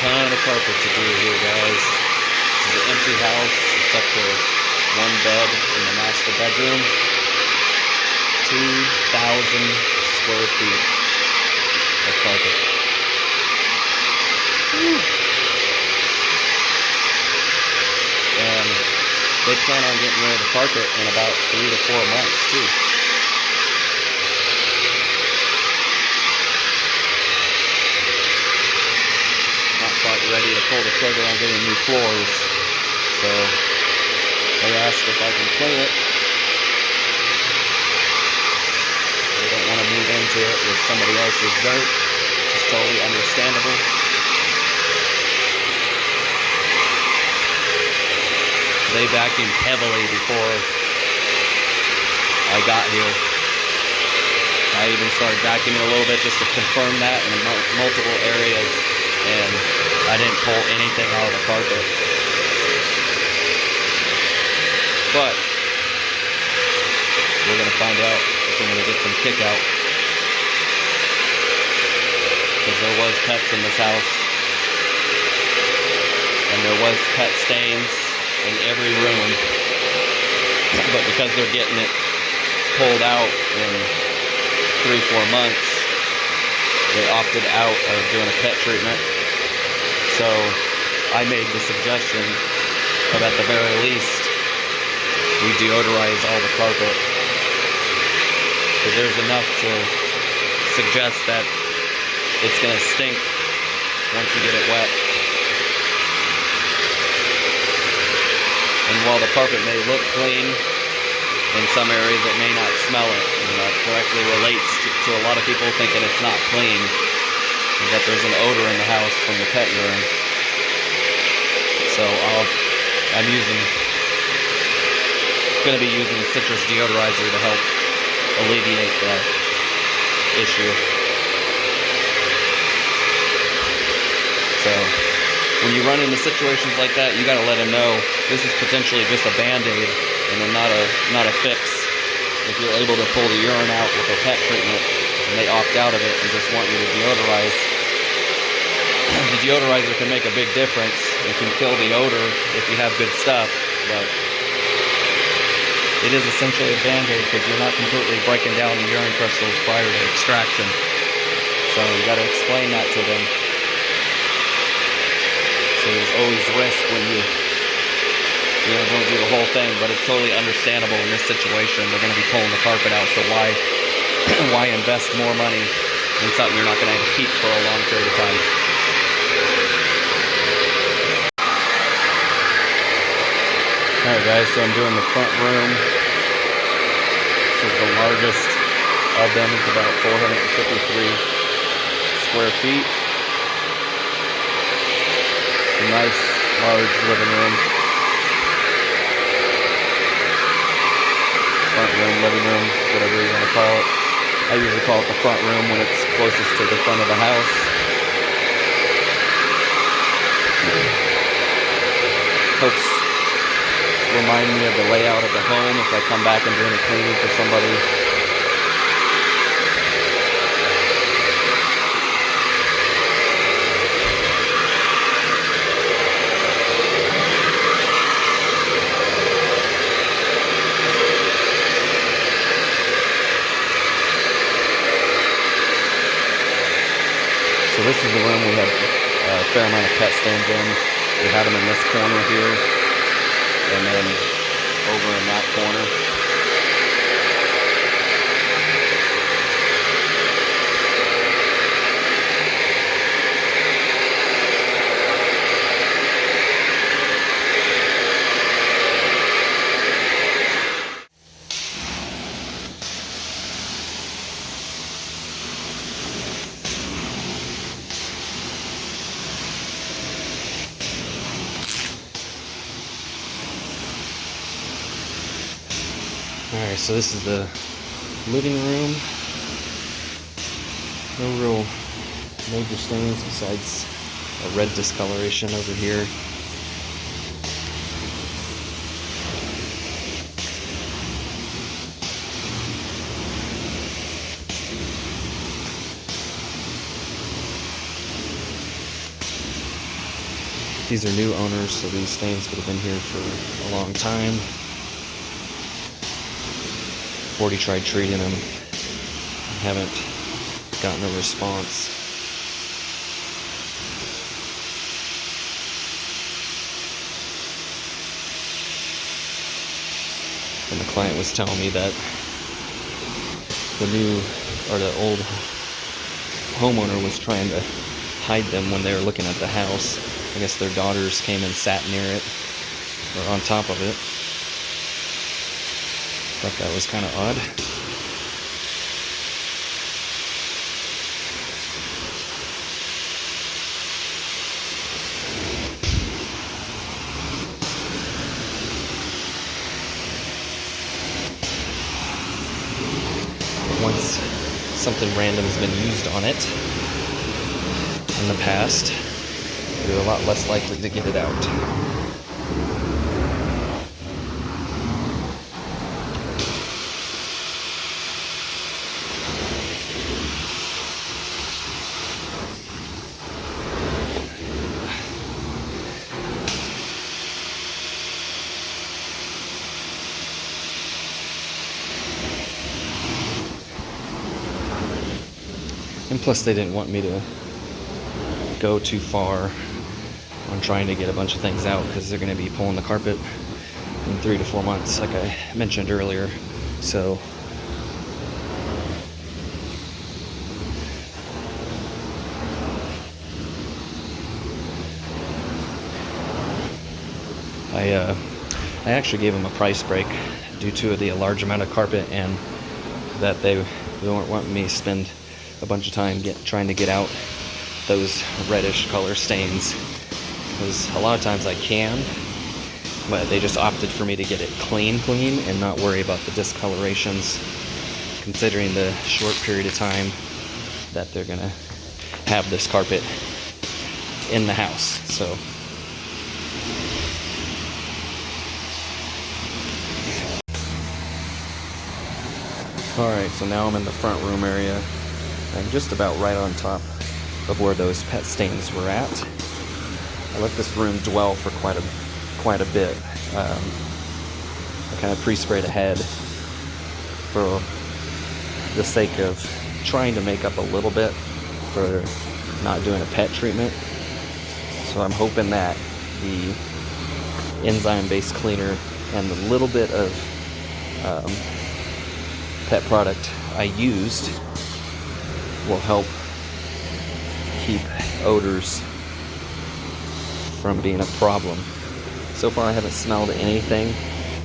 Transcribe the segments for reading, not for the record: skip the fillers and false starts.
ton of carpet to do here, guys. This is an empty house except for one bed in the master bedroom. 2,000 square feet of carpet. Whew. And they plan on getting rid of the carpet in about 3 to 4 months, too. Not quite ready to pull the trigger on getting new floors, so they asked if I can clean it. They don't want to move into it with somebody else's dirt, which is totally understandable. They vacuumed heavily before I got here. I even started vacuuming a little bit just to confirm that in multiple areas, and I didn't pull anything out of the carpet. But we're going to find out if we're going to get some kick out, because there was pets in this house, and there was pet stains in every room, but because they're getting it pulled out in 3-4 months, they opted out of doing a pet treatment. So I made the suggestion that at the very least we deodorize all the carpet, because there's enough to suggest that it's going to stink once you get it wet. And while the carpet may look clean, in some areas it may not smell it. And that directly relates to a lot of people thinking it's not clean, is that there's an odor in the house from the pet urine. So I'm going to be using a citrus deodorizer to help alleviate that issue. So when you run into situations like that, you got to let them know this is potentially just a band-aid and then not a fix. If you're able to pull the urine out with a pet treatment and they opt out of it and just want you to deodorize, the deodorizer can make a big difference. It can kill the odor if you have good stuff, but it is essentially a band-aid because you're not completely breaking down the urine crystals prior to extraction. So you got to explain that to them. So there's always risk when you don't do the whole thing, but it's totally understandable in this situation. They're going to be pulling the carpet out, so why invest more money in something you're not going to have to keep for a long period of time? Alright guys, so I'm doing the front room. This is the largest of them. It's about 453 square feet. A nice, large living room. Front room, living room, whatever you want to call it. I usually call it the front room when it's closest to the front of the house. Helps remind me of the layout of the home if I come back and do any cleaning for somebody. So this is the room we had a fair amount of pet stains in. We had them in this corner here, and then over in that corner. Alright, so this is the living room. No real major stains besides a red discoloration over here. These are new owners, so these stains could have been here for a long time. Already tried treating them. Haven't gotten a response. And the client was telling me that the old homeowner was trying to hide them when they were looking at the house. I guess their daughters came and sat near it, or on top of it. Thought that was kind of odd. Once something random has been used on it in the past, you're a lot less likely to get it out. And plus they didn't want me to go too far on trying to get a bunch of things out, because they're going to be pulling the carpet in 3 to 4 months, like I mentioned earlier. So I actually gave them a price break due to the large amount of carpet, and that they weren't wanting me to spend a bunch of time trying to get out those reddish color stains, because a lot of times I can, but they just opted for me to get it clean and not worry about the discolorations, considering the short period of time that they're gonna have this carpet in the house. So alright, so now I'm in the front room area. I'm just about right on top of where those pet stains were at. I let this room dwell for quite a bit. I kind of pre-sprayed ahead for the sake of trying to make up a little bit for not doing a pet treatment. So I'm hoping that the enzyme-based cleaner and the little bit of pet product I used will help keep odors from being a problem. So far I haven't smelled anything,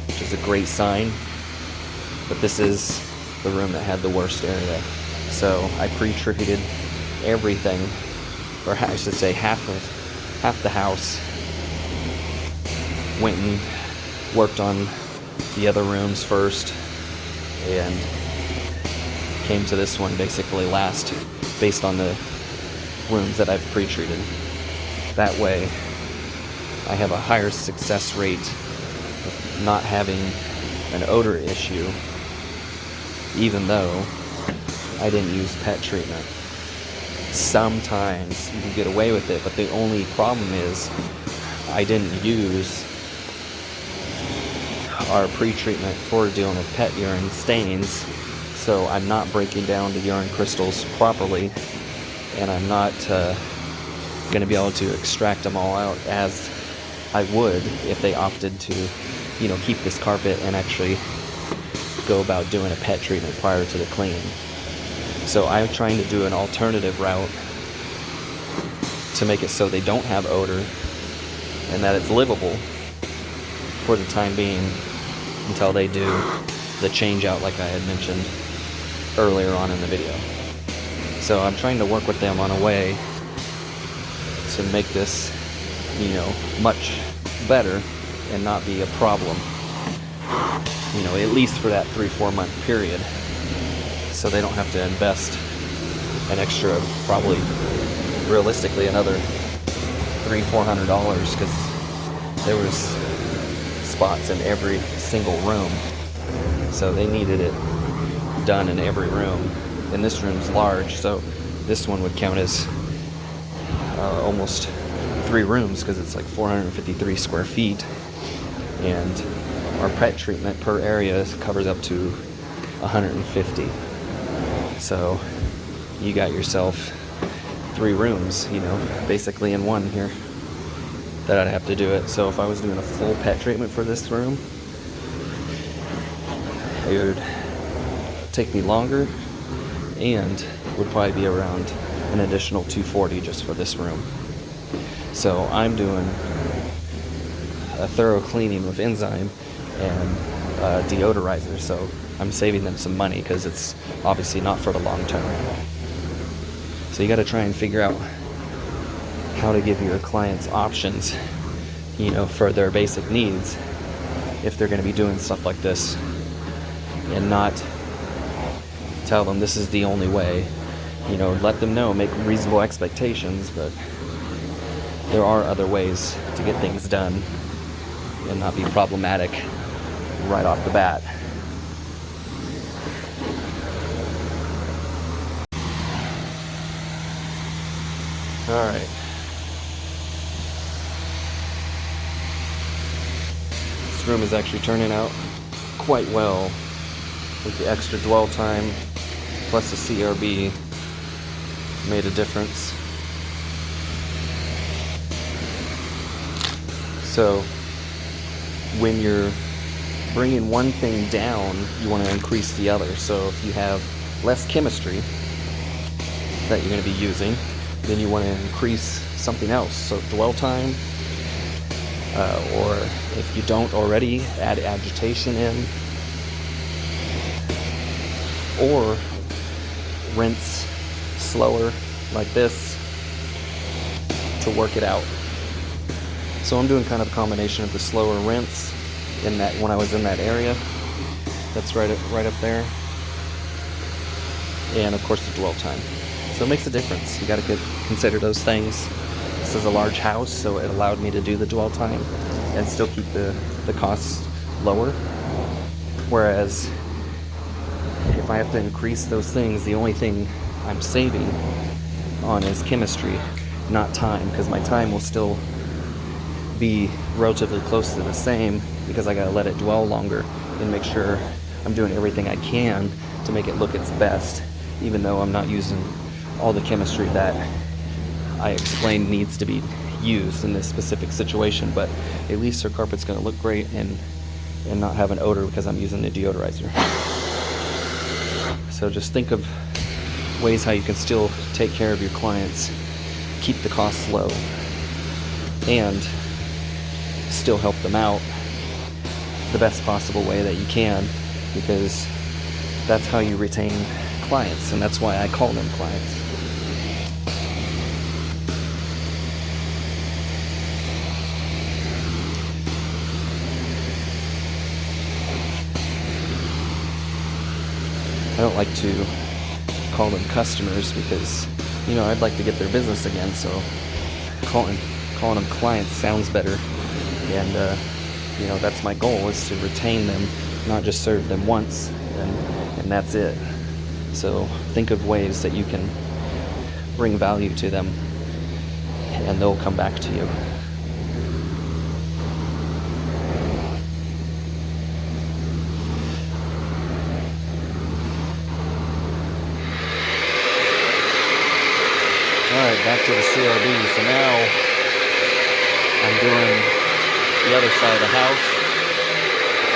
which is a great sign, but this is the room that had the worst area. So I pre-treated everything, or I should say half the house. Went and worked on the other rooms first, and came to this one basically last, based on the rooms that I've pre-treated. That way I have a higher success rate of not having an odor issue, even though I didn't use pet treatment. Sometimes you can get away with it, but the only problem is I didn't use our pre-treatment for dealing with pet urine stains, so I'm not breaking down the urine crystals properly, and I'm not going to be able to extract them all out as I would if they opted to, keep this carpet and actually go about doing a pet treatment prior to the cleaning. So I'm trying to do an alternative route to make it so they don't have odor and that it's livable for the time being until they do the change out like I had mentioned earlier on in the video. So I'm trying to work with them on a way to make this, much better and not be a problem, at least for that 3-4 month period, so they don't have to invest an extra, probably realistically another $300-400, because there was spots in every single room, so they needed it done in every room. And this room's large, so this one would count as almost 3 rooms because it's like 453 square feet, and our pet treatment per area covers up to 150. So you got yourself 3 rooms, you know, basically in one here that I'd have to do it. So if I was doing a full pet treatment for this room, it would take me longer and would probably be around an additional $240 just for this room. So I'm doing a thorough cleaning with enzyme and Deodorizer, so I'm saving them some money because it's obviously not for the long term. So you got to try and figure out how to give your clients options, you know, for their basic needs if they're going to be doing stuff like this, and not tell them this is the only way. You know, let them know, make reasonable expectations, but there are other ways to get things done and not be problematic right off the bat. All right. This room is actually turning out quite well with the extra dwell time plus the CRB made a difference. So when you're bringing one thing down, you want to increase the other. So if you have less chemistry that you're going to be using, then you want to increase something else. So dwell time, or if you don't already, add agitation in, or rinse slower like this to work it out. So I'm doing kind of a combination of the slower rinse in that when I was in that area, that's right up there, and of course the dwell time. So it makes a difference. You got to consider those things. This is a large house, so it allowed me to do the dwell time and still keep the costs lower. Whereas if I have to increase those things, the only thing I'm saving on is chemistry, not time, because my time will still be relatively close to the same because I gotta let it dwell longer and make sure I'm doing everything I can to make it look its best, even though I'm not using all the chemistry that I explained needs to be used in this specific situation. But at least her carpet's gonna look great and not have an odor because I'm using the deodorizer. So just think of ways how you can still take care of your clients, keep the costs low, and still help them out the best possible way that you can, because that's how you retain clients, and that's why I call them clients. I don't like to call them customers because, you know, I'd like to get their business again, so calling them clients sounds better. And, you know, that's my goal, is to retain them, not just serve them once, and that's it. So think of ways that you can bring value to them, and they'll come back to you. Alright, back to the CRB. So now I'm doing the other side of the house.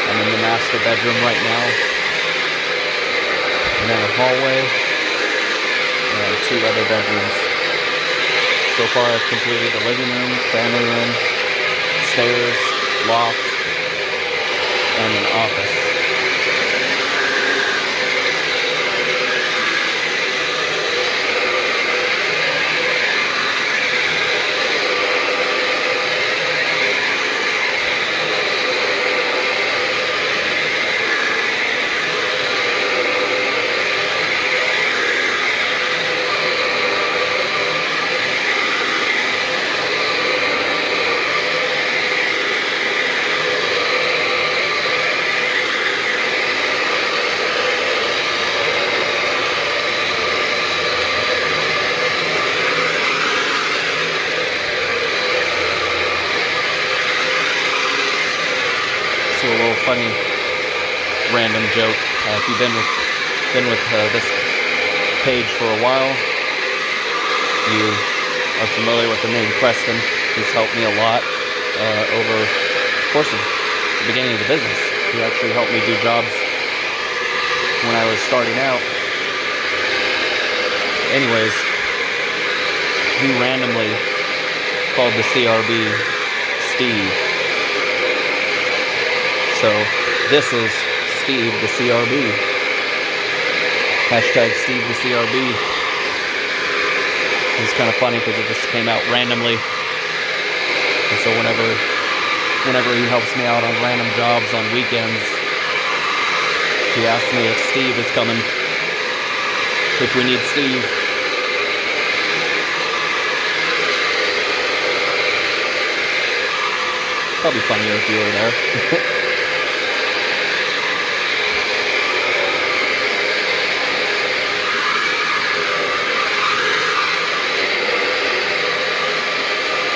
I'm in the master bedroom right now. And then a hallway and 2 other bedrooms. So far I've completed the living room, family room, stairs, loft, and an office. funny random joke. If you've been with this page for a while, you are familiar with the name Preston. He's helped me a lot over the course of the beginning of the business. He actually helped me do jobs when I was starting out. Anyways, he randomly called the CRB Steve. So this is Steve the CRB. Hashtag Steve the CRB. It's kind of funny because it just came out randomly. And so whenever he helps me out on random jobs on weekends, he asks me if Steve is coming. If we need Steve. Probably funnier if you were there.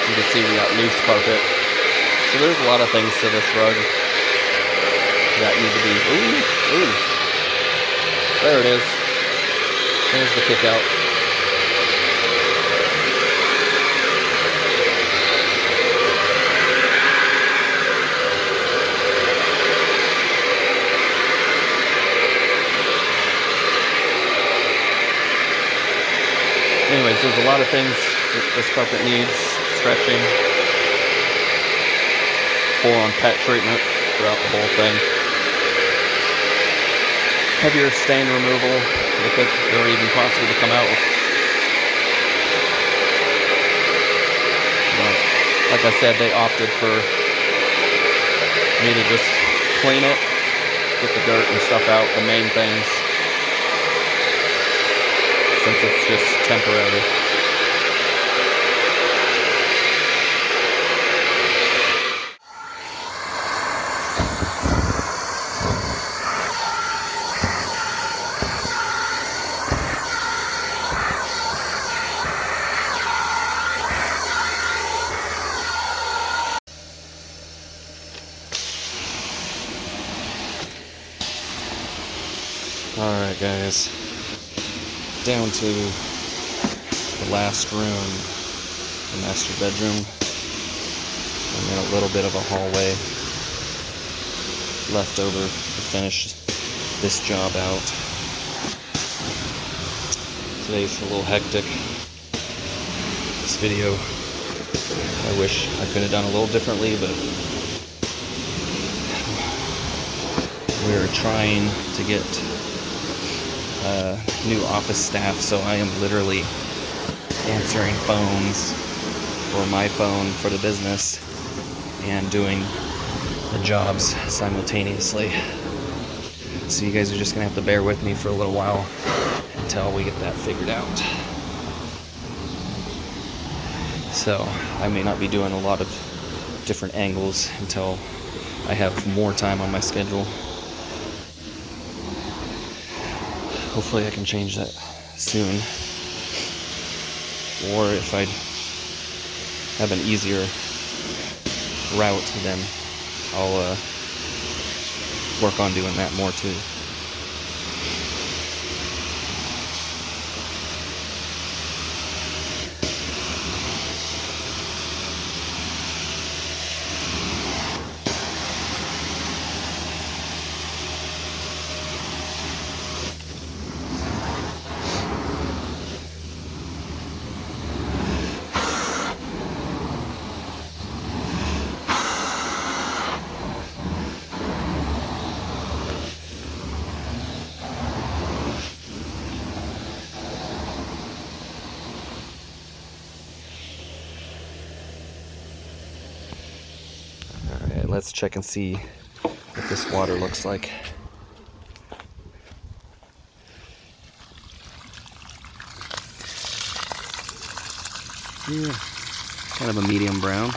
You can see we got loose carpet. So there's a lot of things to this rug that need to be... Ooh. There it is. There's the kick out. Anyways, there's a lot of things that this carpet needs. Stretching, 4-on pet treatment throughout the whole thing. Heavier stain removal with it, or even possible to come out with. But like I said, they opted for me to just clean it, get the dirt and stuff out, the main things, since it's just temporary. Alright guys, down to the last room, the master bedroom, and then a little bit of a hallway left over to finish this job out. Today's a little hectic. This video, I wish I could have done a little differently, but we're trying to get new office staff, so I am literally answering phones for my phone for the business and doing the jobs simultaneously. So you guys are just gonna have to bear with me for a little while until we get that figured out. So I may not be doing a lot of different angles until I have more time on my schedule. Hopefully I can change that soon. Or if I have an easier route, then I'll work on doing that more too. Alright, let's check and see what this water looks like. Yeah, kind of a medium brown.